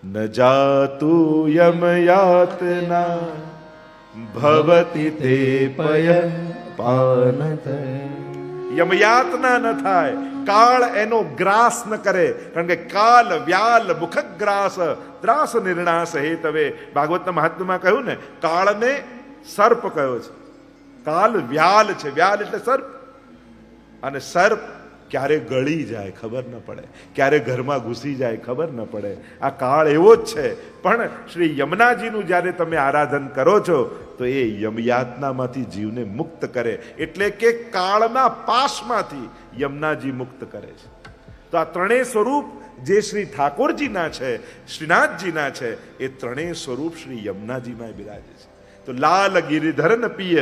ન જાતુ યમ યાતના ભવતિ તે પય પાનત. યમયાતના ન થાય, કાળ એનો ગ્રાસ ન કરે, કારણ કે કાલ વ્યાલ મુખગ્રાસ ત્રાસ નિર્ણાસ હેતવે. ભાગવતના મહાત્મ્યમાં કહ્યું ને, કાળને સર્પ કહ્યો છે. કાલ વ્યાલ છે, વ્યાલ એટલે સર્પ. અને સર્પ ક્યારે ગળી જાય ખબર ન પડે, ક્યારે ઘરમાં ઘૂસી જાય ખબર ન પડે. આ કાળ એવો જ છે. પણ શ્રી યમુનાજીનું જ્યારે તમે આરાધન કરો છો તો એ યમયાતનામાંથી જીવને મુક્ત કરે, એટલે કે કાળના પાશમાંથી યમુનાજી મુક્ત કરે છે. તો આ ત્રણેય સ્વરૂપ જે શ્રી ઠાકોરજીના છે, શ્રીનાથજીના છે, એ ત્રણેય સ્વરૂપ શ્રી યમુનાજીમાં બિરાજે છે. તો લાલ ગિરિધરન પિય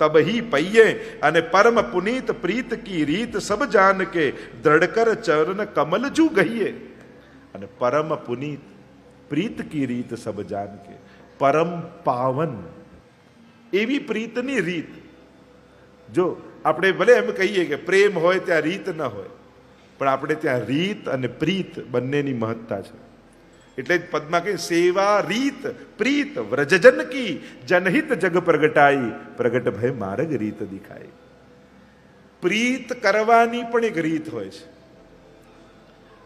તબ હી પૈયે અને પરમ પુનીત પ્રીત કી રીત સબ જાન કે દ્રઢકર ચરણ કમલ જુ ગહીએ. અને પરમ પુનીત પ્રીત કી રીત સબ જાન કે, પરમ પાવન એવી પ્રીતની રીત. જો આપણે ભલે એમ કહીએ કે પ્રેમ હોય ત્યાં રીત ન હોય, પણ આપણે ત્યાં રીત અને પ્રીત બંનેની મહત્તા છે. એટલે જ પદ્મા કહે સેવા રીત પ્રીત વ્રજજન કી જનહિત જગ પ્રગટાઈ પ્રગટ ભય માર્ગ રીત દિખાય. પ્રીત કરવાની પણ એક રીત હોય છે.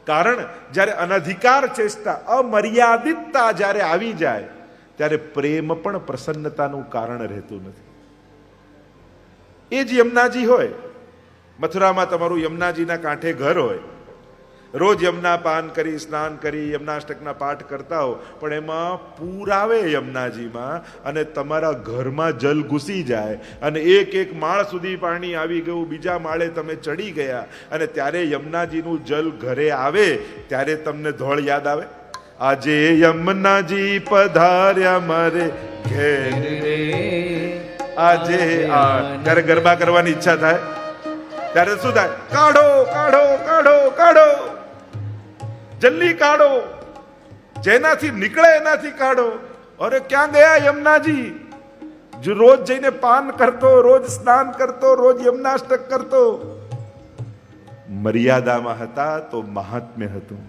કારણ જ્યારે અનધિકાર ચેષ્ટા અમર્યાદિતતા જ્યારે આવી જાય ત્યારે પ્રેમ પણ પ્રસન્નતાનું કારણ રહેતું નથી. એ જ યમુનાજી હોય. મથુરામાં તમારું યમુનાજીના કાંઠે ઘર હોય, રોજ યમુના પાન કરી સ્નાન કરી યમુનાષ્ટકના પાઠ કરતા હો, પણ એમાં પૂર આવે યમુનાજીમાં અને તમારા ઘરમાં જલ ઘૂસી જાય અને એક એક માળ સુધી પાણી આવી ગયું, બીજા માળે તમે ચડી ગયા, અને ત્યારે યમુનાજીનું જલ ઘરે આવે ત્યારે તમને ધોળ યાદ આવે. આજે યમુનાજી પધાર્યા મારે ઘેર રે. આજે ત્યારે ગરબા કરવાની ઈચ્છા થાય ત્યારે શું થાય? કાઢો કાઢો કાઢો કાઢો, જલ્દી કાઢો, જેનાથી નીકળે એનાથી કાઢો. અરે ક્યાં ગયા યમુનાજી? જો રોજ જઈને પાન કરતો, રોજ સ્નાન કરતો, રોજ યમુનાષ્ટક કરતો. મર્યાદામાં હતા તો મહાત્મ્ય હતું,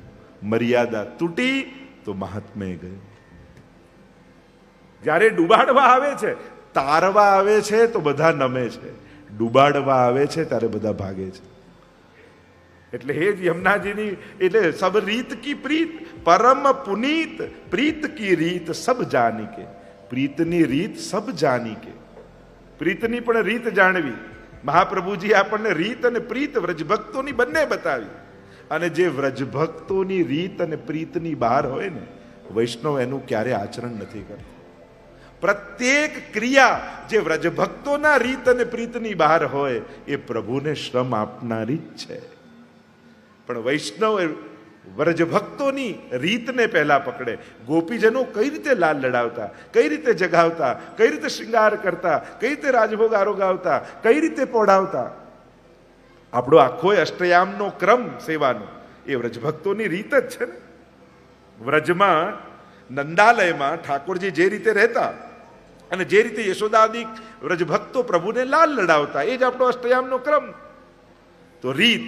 મર્યાદા તૂટી તો મહાત્મ્ય ગયું. જ્યારે ડુબાડવા આવે છે, તારવા આવે છે તો બધા નમે છે, ડુબાડવા આવે છે ત્યારે બધા ભાગે છે. એટલે હે જ યમુનાજીની, એટલે સબ રીત કી પ્રીત, પરમ પુનીત પ્રીત કી રીત સબ જાની કે. પ્રીતની રીત સબ જાની કે, પ્રીતની પણ રીત જાણવી. મહાપ્રભુજી આપણને રીત અને પ્રીત વ્રજભક્તોની બંને બતાવી. અને જે વ્રજભક્તોની રીત અને પ્રીતની બહાર હોય ને, વૈષ્ણવ એનું ક્યારે આચરણ નથી કરતો. પ્રત્યેક ક્રિયા જે વ્રજભક્તોના રીત અને પ્રીતની બહાર હોય એ પ્રભુને શ્રમ આપનારી જ છે. પણ વૈષ્ણવ વ્રજભક્તોની રીતને પહેલા પકડે. ગોપીજનો કઈ રીતે લાલ લડાવતા, કઈ રીતે જગાવતા, કઈ રીતે શૃંગાર કરતા, કઈ રીતે રાજભોગ આરોગાવતા, કઈ રીતે પોઢાવતા. આપણો આખો અષ્ટયામનો ક્રમ સેવાનો એ વ્રજભક્તોની રીત જ છે ને. વ્રજમાં નંદાલયમાં ઠાકોરજી જે રીતે રહેતા અને જે રીતે યશોદાદિક વ્રજભક્તો પ્રભુને લાલ લડાવતા, એ જ આપણો અષ્ટયામનો ક્રમ. તો રીત,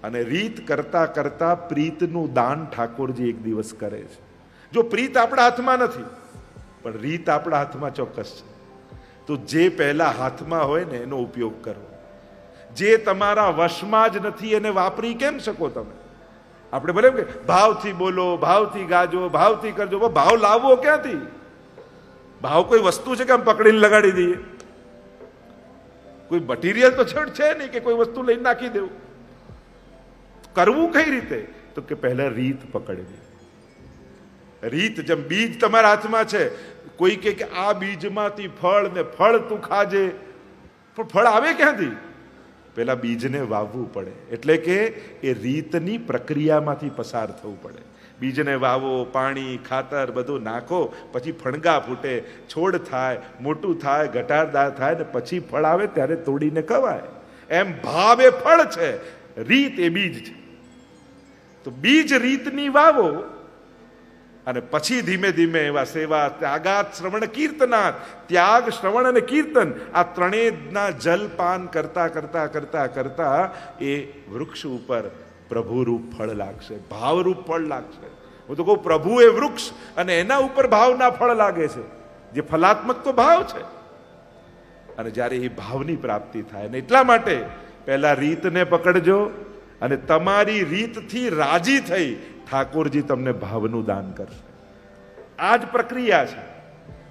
અને રીત કરતા કરતા પ્રીતનું દાન ઠાકોરજી એક દિવસ કરે છે. જો પ્રીત આપણા હાથમાં નથી પણ રીત આપણા હાથમાં ચોક્કસ છે, તો જે પહેલા હાથમાં હોય ને એનો ઉપયોગ કરો. જે તમારા વશમાં જ નથી એને વાપરી કેમ શકો તમે? આપણે ભલે કે ભાવથી બોલો, ભાવથી ગાજો, ભાવથી કરજો, ભાવ લાવવો ક્યાંથી? ભાવ કોઈ વસ્તુ છે કે આમ પકડીને લગાડી દઈએ? કોઈ મટીરિયલ તો છે નહીં કે કોઈ વસ્તુ લઈને નાખી દેવું. કરવું કઈ રીતે? તો કે પહેલા રીત પકડવી. રીત, જેમ બીજ તમારા હાથમાં છે, કોઈ કે આ બીજમાંથી ફળ ને ફળ તું ખાજે, પણ ફળ આવે ક્યાંથી? પેલા બીજને વાવવું પડે. એટલે કે એ રીતની પ્રક્રિયામાંથી પસાર થવું પડે. બીજને વાવો, પાણી ખાતર બધું નાખો, પછી ફણગા ફૂટે, છોડ થાય, મોટું થાય, ઘટારદાર થાય ને પછી ફળ આવે ત્યારે તોડીને ખવાય. એમ ભાવ એ ફળ છે, રીત એ બીજ છે. તો બીજ રીતની વાવો અને પછી ધીમે ધીમે એવા સેવા, ત્યાગાત, શ્રવણ, કીર્તનાત, ત્યાગ, શ્રવણ અને કીર્તન, આ ત્રણેયના જલપાન કરતા કરતા કરતા કરતા એ વૃક્ષ ઉપર પ્રભુરૂપ ફળ લાગશે, ભાવરૂપ ફળ લાગશે. હું તો કહું, પ્રભુ એ વૃક્ષ અને એના ઉપર ભાવના ફળ લાગે છે, જે ફલાત્મક તો ભાવ છે. અને જ્યારે એ ભાવની પ્રાપ્તિ થાય ને, એટલા માટે પહેલા રીતને પકડજો અને તમારી રીતથી રાજી થઈ ઠાકોરજી તમને ભાવનું દાન કરશે. આ જ પ્રક્રિયા છે.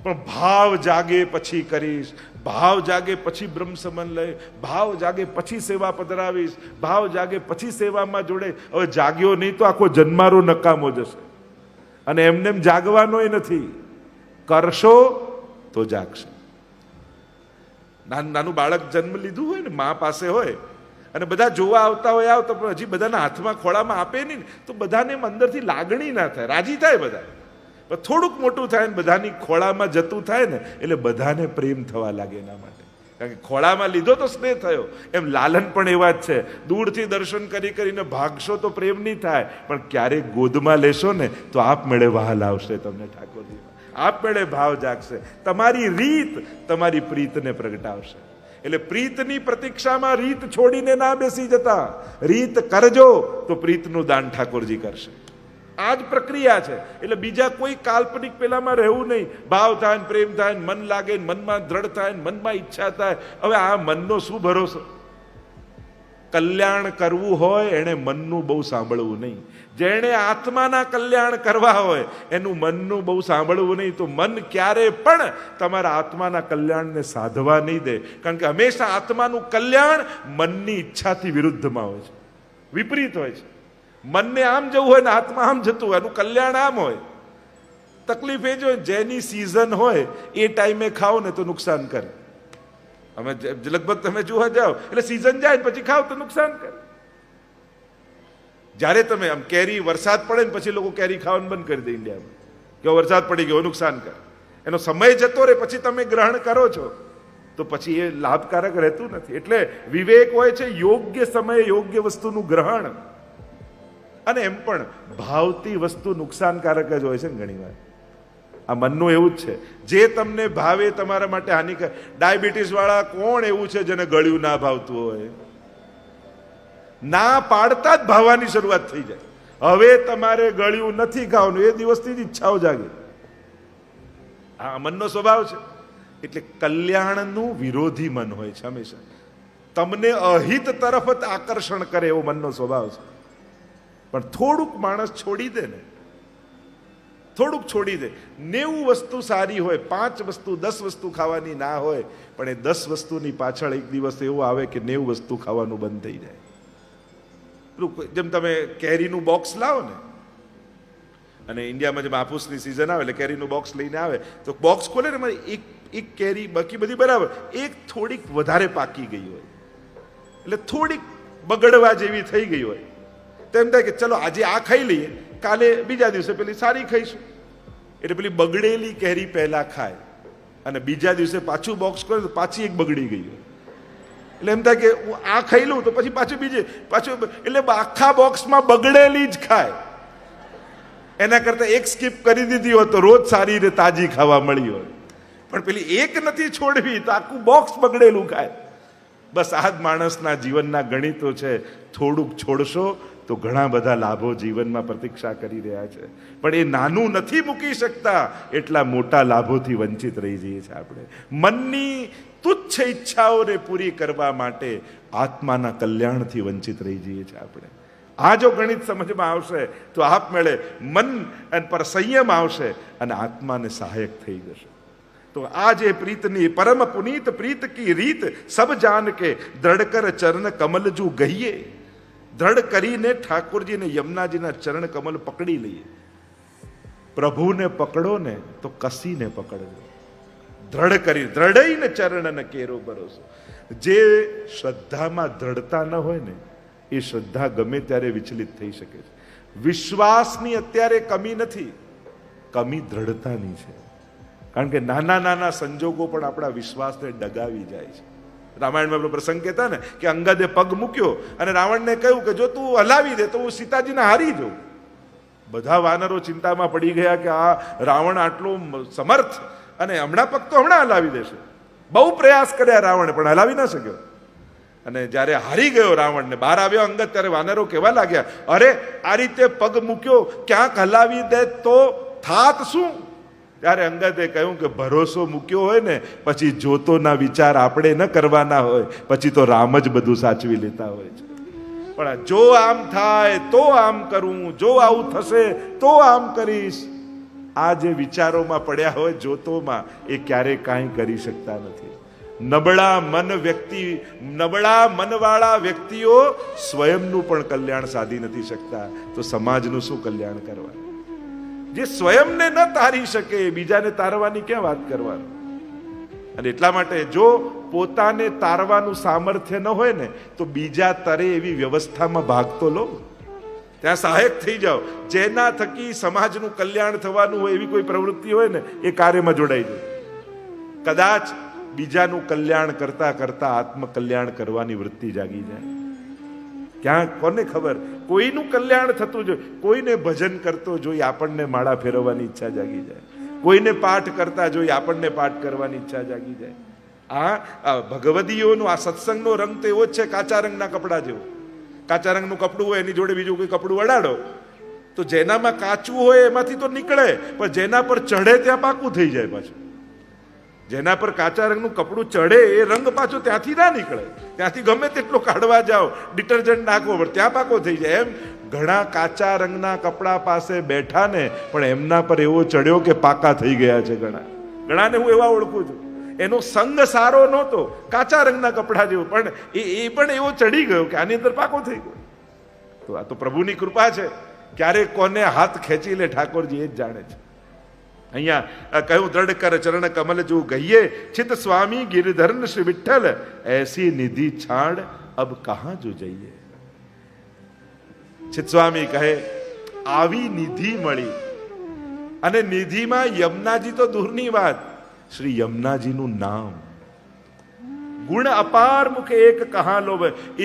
પણ ભાવ જાગે પછી કરીશ, ભાવ જાગે પછી બ્રહ્મ સમન લઈ, ભાવ જાગે પછી સેવા પધરાવીશ, ભાવ જાગે પછી સેવામાં જોડે. હવે જાગ્યો નહીં તો આખો જન્મારો નકામો જશે. અને એમને એમ જાગવાનોય નથી, કરશો તો જાગશે. નાનું બાળક જન્મ લીધું હોય ને, મા પાસે હોય અને બધા જોવા આવતા હોય, આવતા પણ હજી બધાના હાથમાં ખોળામાં આપે નહીં તો બધાને અંદરથી લાગણી ના થાય, રાજી થાય બધા. પણ થોડુંક મોટું થાય ને બધાની ખોળામાં જતું થાય ને એટલે બધાને પ્રેમ થવા લાગે. એના માટે, કારણ કે ખોળામાં લીધો તો સ્નેહ થયો. એમ લાલન પણ એવા જ છે. દૂરથી દર્શન કરી કરીને ભાગશો તો પ્રેમ નહીં થાય, પણ ક્યારેક ગોદમાં લેશો ને તો આપમેળે વહાલ આવશે તમને ઠાકોરજી, આપમેળે ભાવ જાગશે. તમારી રીત તમારી પ્રીતને પ્રગટાવશે. એટલે પ્રીતની પ્રતીક્ષામાં રીત છોડીને ના બેસી જતા. રીત કરજો તો પ્રીતનું દાન ઠાકોરજી કરશે. આ જ પ્રક્રિયા છે. એટલે બીજા કોઈ કાલ્પનિક પેલામાં રહેવું નહીં. ભાવ થાય ને, પ્રેમ થાય ને, મન લાગે ને, મનમાં દ્રઢ થાય ને, મનમાં ઈચ્છા થાય. હવે આ મનનો શું ભરોસો? કલ્યાણ કરવું હોય એણે મનનું બહુ સાંભળવું નહીં. જેણે આત્માના કલ્યાણ કરવા હોય એનું મનનું બહુ સાંભળવું નહીં. તો મન ક્યારે પણ તમારા આત્માના કલ્યાણને સાધવા નહીં દે. કારણ કે હંમેશા આત્માનું કલ્યાણ મનની ઈચ્છાથી વિરુદ્ધમાં હોય છે, વિપરીત હોય છે. મનને આમ જવું હોય ને આત્મા આમ જતું હોય, એનું કલ્યાણ આમ હોય. તકલીફ એ જ હોય, જેની સિઝન હોય એ ટાઈમે ખાઓ ને તો નુકસાન કરે. અમે લગભગ તમે જોવા જાઓ એટલે સિઝન જાય પછી ખાવ તો નુકસાન કરે. જ્યારે તમે આમ કેરી, વરસાદ પડે ને પછી લોકો કેરી ખાવાનું બંધ કરી દે ઇન્ડિયામાં, કે વરસાદ પડી ગયો નુકસાન કરે. એનો સમય જતો રહે પછી તમે ગ્રહણ કરો છો તો પછી એ લાભકારક રહેતું નથી. એટલે વિવેક હોય છે યોગ્ય સમયે યોગ્ય વસ્તુનું ગ્રહણ. અને એમ પણ ભાવતી વસ્તુ નુકસાનકારક જ હોય છે ને ઘણી વાર. આ મનનું એવું જ છે, જે તમને ભાવે તમારા માટે હાનિકારક. ડાયાબિટીસ વાળા કોણ એવું છે જેને ગળ્યું ના ભાવતું હોય? ના પાડતા જ ભાવવાની શરૂઆત થઈ જાય. હવે તમારે ગળ્યું નથી ખાવાનું, એ દિવસથી જ ઈચ્છાઓ જાગે. આ મનનો સ્વભાવ છે. એટલે કલ્યાણનું વિરોધી મન હોય છે હંમેશા. તમને અહિત તરફ જ આકર્ષણ કરે એવો મનનો સ્વભાવ છે. પણ થોડુંક માણસ છોડી દે ને, થોડુંક છોડી દે. 90 વસ્તુ સારી હોય, 5 વસ્તુ 10 વસ્તુ ખાવાની ના હોય, પણ એ 10 વસ્તુની પાછળ એક દિવસ એવો આવે કે 90 વસ્તુ ખાવાનું બંધ થઈ જાય. જેમ તમે કેરીનું બોક્સ લાવો ને, અને ઇન્ડિયામાં જેમ હાફૂસની સિઝન આવે એટલે કેરીનું બોક્સ લઈને આવે તો બોક્સ ખોલે ને એક કેરી, બાકી બધી બરાબર, એક થોડીક વધારે પાકી ગઈ હોય એટલે થોડીક બગડવા જેવી થઈ ગઈ હોય તો એમ થાય કે ચલો આજે આ ખાઈ લઈએ, કાલે બીજા દિવસે પેલી સારી ખાઈશું. એટલે પેલી બગડેલી કેરી પહેલા ખાય અને બીજા દિવસે પાછું બોક્સ કરે તો પાછી એક બગડી ગઈ હોય. એટલે એમ થાય કે હું આ ખાઈ લઉં તો પછી પાછું એટલે આખા બોક્સમાં બગડેલી જ ખાય. એના કરતા એક સ્કીપ કરી દીધી હોત તો રોજ સારી રીતે તાજી ખાવા મળી હોય. પણ પેલી એક નથી છોડવી તો આખું બોક્સ બગડેલું ખાય. બસ આ જ માણસના જીવનના ગણિતો છે. થોડુંક છોડશો તો ઘણા બધા લાભો જીવનમાં પ્રતીક્ષા કરી રહ્યા છે. પણ એ નાનું નથી મૂકી શકતા એટલા મોટા લાભોથી વંચિત રહી જઈએ છીએ આપણે. મનની તુચ્છ ઈચ્છાઓને પૂરી કરવા માટે આત્માના કલ્યાણથી વંચિત રહી જઈએ છીએ આપણે. આ જો ગણિત સમજમાં આવશે તો આપમેળે મન પર સંયમ આવશે અને આત્માને સહાયક થઈ જશે. તો આ જે પ્રીતની પરમ પુનીત પ્રીત કી રીત સબ જાન કે દ્રઢ કર ચરણ કમલ જુ ગહીએ. દ્રઢ કરીને ઠાકોરજીને યમુનાજીના ચરણ કમલ પકડી લઈએ. પ્રભુને પકડો ને તો કસીને પકડજો. દ્રઢ કરી દ્રઢઈને ચરણ ન કેરો ભરોસો. જે શ્રદ્ધામાં દ્રઢતા ન હોય ને એ શ્રદ્ધા ગમે ત્યારે વિચલિત થઈ શકે છે. વિશ્વાસની અત્યારે કમી નથી, કમી દ્રઢતાની છે. કારણ કે નાના નાના સંજોગો પણ આપણા વિશ્વાસને ડગાવી જાય છે. રામાયણમાં આપણો પ્રસંગ કહેતા ને કે અંગદે પગ મૂક્યો અને રાવણને કહ્યું કે જો તું હલાવી દે તો હું સીતાજીને હારી જાઉં. બધા વાનરો ચિંતામાં પડી ગયા કે આ રાવણ આટલો સમર્થ, અને હમણાં પગ તો હમણાં હલાવી દેશે. બહુ પ્રયાસ કર્યા રાવણે, પણ હલાવી ના શક્યો. અને જ્યારે હારી ગયો રાવણ ને બહાર આવ્યો અંગદ, ત્યારે વાનરો કહેવા લાગ્યા, અરે આ રીતે પગ મૂક્યો, ક્યાંક હલાવી દે તો થાત શું? ત્યારે અંગદે કહ્યું કે ભરોસો મૂક્યો હોય ને પછી જોતોના વિચાર આપણે ન કરવાના હોય, પછી તો રામ જ બધું સાચવી લેતા હોય છે. પણ જો આમ થાય તો આમ કરું, જો આવું થશે તો આમ કરીશ, આ જે વિચારોમાં પડ્યા હોય જોતોમાં, એ ક્યારેય કાંઈ કરી શકતા નથી. નબળા મનવાળા વ્યક્તિઓ સ્વયંનું પણ કલ્યાણ સાધી નથી શકતા, તો સમાજનું શું કલ્યાણ કરવાનું? જે સ્વયંને ન તારી શકે, બીજાને તારવાની ક્યાં વાત કરવાનું? અને એટલા માટે જો પોતાને તારવાનું સામર્થ્ય ન હોય ને, તો બીજા તરે એવી વ્યવસ્થામાં ભાગ તો લો, ત્યાં સહાયક થઈ જાઓ. જેના થકી સમાજનું કલ્યાણ થવાનું હોય એવી કોઈ પ્રવૃત્તિ હોય ને, એ કાર્યમાં જોડાઈ જાય. કદાચ બીજાનું કલ્યાણ કરતા કરતા આત્મકલ્યાણ કરવાની વૃત્તિ જાગી જાય. ક્યાં કોને ખબર, કોઈનું કલ્યાણ થતું જોઈએ, કોઈને ભજન કરતો જોઈ આપણને માળા ફેરવવાની ઈચ્છા જાગી જાય, કોઈને પાઠ કરતા જોઈ આપણને પાઠ કરવાની ઈચ્છા જાગી જાય. આ ભગવદીઓનો આ સત્સંગનો રંગ તો એવો જ છે, કાચા રંગના કપડા જેવો. કાચા રંગનું કપડું હોય, એની જોડે બીજું કોઈ કપડું અડાડો તો જેનામાં કાચું હોય એમાંથી તો નીકળે, પણ જેના પર ચઢે ત્યાં પાકું થઈ જાય પાછું. જેના પર કાચા રંગનું કપડું ચડે એ રંગ પાછો ત્યાંથી ના નીકળે, ત્યાંથી ગમે તેટલો કાઢવા જાઓ, ડિટર્જન્ટ નાખવો પડે, ત્યાં પાકો થઈ જાય. એમ ઘણા કાચા રંગના કપડા પાસે બેઠા ને, પણ એમના પર એવો ચડ્યો કે પાકા થઈ ગયા છે. ઘણાને હું એવા ઓળખું છું, એનો સંગ સારો નહોતો, કાચા રંગના કપડા જેવો, પણ એ પણ એવો ચડી ગયો કે આની અંદર પાકો થઈ ગયો. તો આ તો પ્રભુની કૃપા છે. ક્યારે કોને હાથ ખેંચી લે ઠાકોરજી એ જ જાણે છે. અહીંયા કહ્યું, દ્રઢ કર ચરણ કમલ જો ગઈએ, ચિત સ્વામી ગિરધર શ્રી વિઠ્ઠલ, એસી નિધિ છાડ અબ કહા જો જઈએ. ચિત સ્વામી કહે, આવી નિધિ મળી, અને નિધિમાં યમુનાજી તો દૂરની વાત, શ્રી યમુનાજીનું નામ. ગુણ અપાર મુખે એક કહા લો,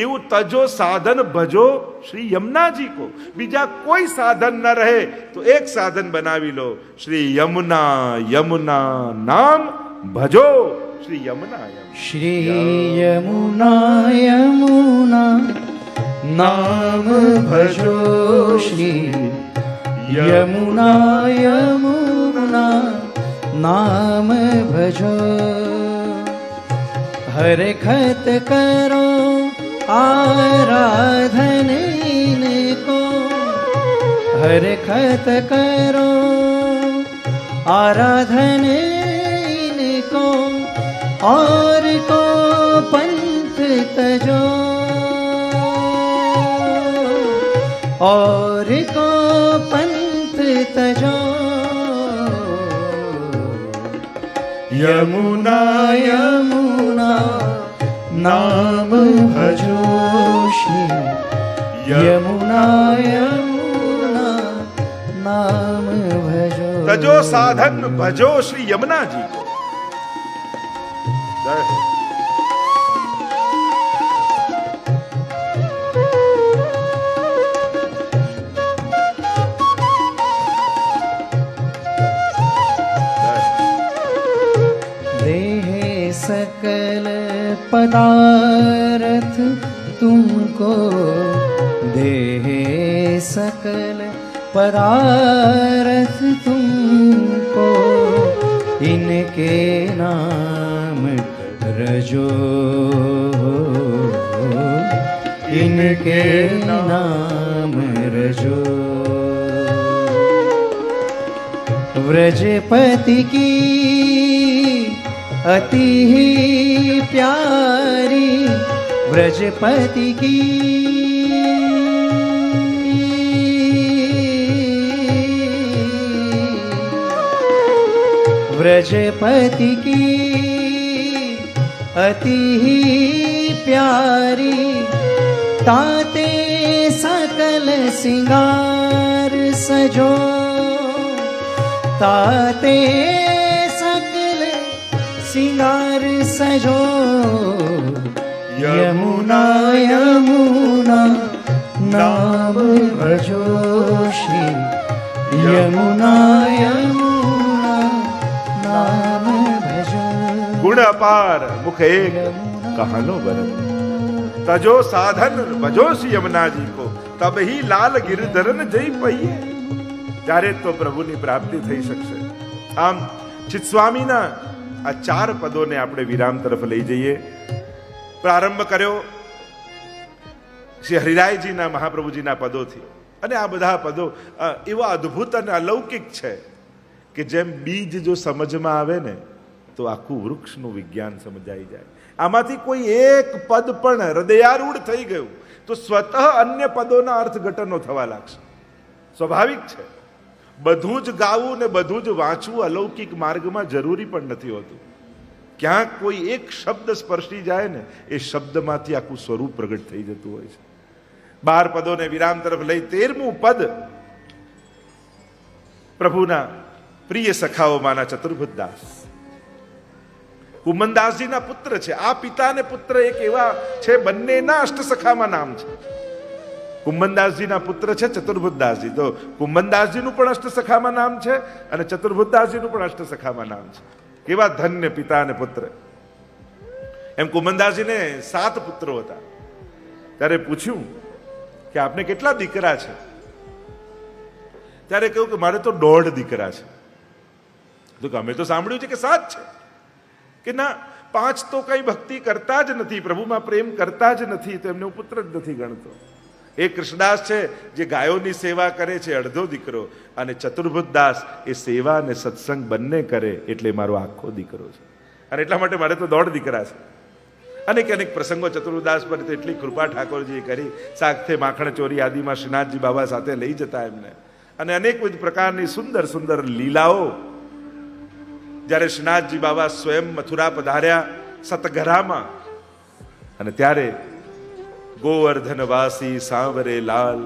એવું તજો સાધન ભજો શ્રી યમુનાજી કો. બીજા કોઈ સાધન ન રહે તો એક સાધન બનાવી લો, શ્રી યમુના યમુના નામ ભજો. શ્રી યમુના શ્રી યમુના યમુના નામ ભજો, શ્રી યમુના યમુના નામ ભજો. हरखत करो आराधन इनको, हरखत करो आराधन इनको, और को पंथ तजो, और को पंथ तजो. यमुना यमुना नाम भजो, श्री यमुना यमुना नाम भजो. तजो साधन भजो श्री यमुनाजी को. सकल पदार्थ तुमको, देहे सकल पदार्थ तुमको, इनके नाम रजो, इनके नाम रजो. व्रजपति की अति ही प्यारी, व्रजपति की व्रजपति की अति ही प्यारी, ताते सकल सिंगार सजो, ताते सिंगार सजो. यमुना यमुना नाम भजो, श्री યમુના યમુના નામ ભજો गुण अपार मुख एक कहानो बरत तजो साधन भजोसी यमुना जी को तब ही लाल गिरधरन जई पइए ત્યારે તો પ્રભુની પ્રાપ્તિ થઈ શકશે. આમ ચિત્સ્વામીના આ 4 પદોને આપણે વિરામ તરફ લઈ જઈએ. પ્રારંભ કર્યો શ્રી હરિરાયજીના મહાપ્રભુજીના પદોથી, અને આ બધા પદો એવા અદ્ભુત અને અલૌકિક છે કે જેમ બીજ જો સમજમાં આવે ને તો આખું વૃક્ષનું વિજ્ઞાન સમજાઈ જાય. આમાંથી કોઈ એક પદ પણ હૃદયારૂઢ થઈ ગયું તો સ્વતઃ અન્ય પદોના અર્થઘટનો થવા લાગશે. સ્વાભાવિક છે. બધું જ ગાવું ને બધું જ વાંચવું અલૌકિક માર્ગમાં જરૂરી પણ નથી હોતું. ક્યાંક કોઈ એક શબ્દ સ્પર્શી જાય ને એ શબ્દમાંથી આખું સ્વરૂપ પ્રગટ થઈ જતું હોય છે. 12 પદોને વિરામ તરફ લઈ 13મું પદ પ્રભુના પ્રિય સખાઓમાંના ચતુર્ભુજદાસ કુમનદાસજીના પુત્ર છે. આ પિતા અને પુત્ર એક એવા છે, બંનેના અષ્ટસખામાં નામ છે. કુંભનદાસજીના પુત્ર છે ચતુર્ભુજદાસજી, તો કુંભનદાસજીનું પણ અષ્ટસખામાં નામ છે અને ચતુર્ભુજદાસજીનું પણ અષ્ટસખામાં નામ છે. કેવા ધન્ય પિતા અને પુત્ર. એમ કુંભનદાસજીને 7 પુત્રો હતા. ત્યારે પૂછ્યું કે આપને કેટલા દીકરા છે? ત્યારે કહ્યું કે મારે તો 1.5 દીકરા છે. તો અમે તો સાંભળ્યું છે કે 7 છે. કે ના, 5 તો કઈ ભક્તિ કરતા જ નથી, પ્રભુમાં પ્રેમ કરતા જ નથી, તો એમને હું પુત્ર જ નથી ગણતો. એક કૃષ્ણદાસ છે જે ગાયોની સેવા કરે છે, અડધો દીકરો, અને ચતુર્ભુજદાસ એ સેવા અને સત્સંગ બંને કરે એટલે મારો આખો દીકરો છે. અને એટલા માટે મારે તો 1.5 દીકરા છે. અનેક અનેક પ્રસંગો ચતુર્ભુજદાસ પર તો એટલી કૃપા ઠાકોરજીએ કરી. સાગથે માખણ ચોરી આદિમાં શ્રીનાથજી બાબા સાથે લઈ જતા એમને, અને અનેકવિધ પ્રકારની સુંદર સુંદર લીલાઓ. જ્યારે શ્રીનાથજી બાબા સ્વયં મથુરા પધાર્યા સતઘરામાં, અને ત્યારે ગોવર્ધનવાસી સાંવરે લાલ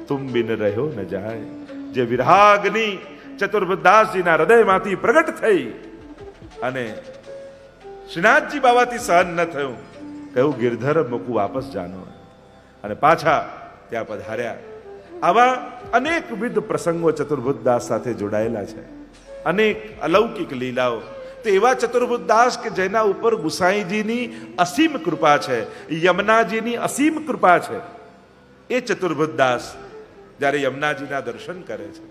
તુમ બિન રહ્યો ન જાય, જે વિરાગની ચતુર્ભુજદાસજીના હૃદયમાંથી પ્રગટ થઈ અને શ્રીનાથજી બાબાથી સહન ન થયું. કહ્યું ગિરધર મૂકું વાપસ જાનો, અને પાછા ત્યાં પધાર્યા. આવા અનેકવિધ પ્રસંગો ચતુર્ભુજદાસ સાથે જોડાયેલા છે, અનેક અલૌકિક લીલાઓ. તો એવા ચતુર્ભુજદાસ કે જેના ઉપર ગુસાઈજીની અસીમ કૃપા છે, યમુનાજીની અસીમ કૃપા છે, એ ચતુર્ભુજદાસ જ્યારે યમુનાજીના દર્શન કરે છે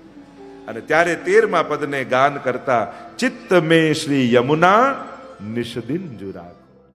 અને ત્યારે 13મા પદને ગાન કરતા ચિત્ત મે શ્રી યમુના નિષદિન જુરાત.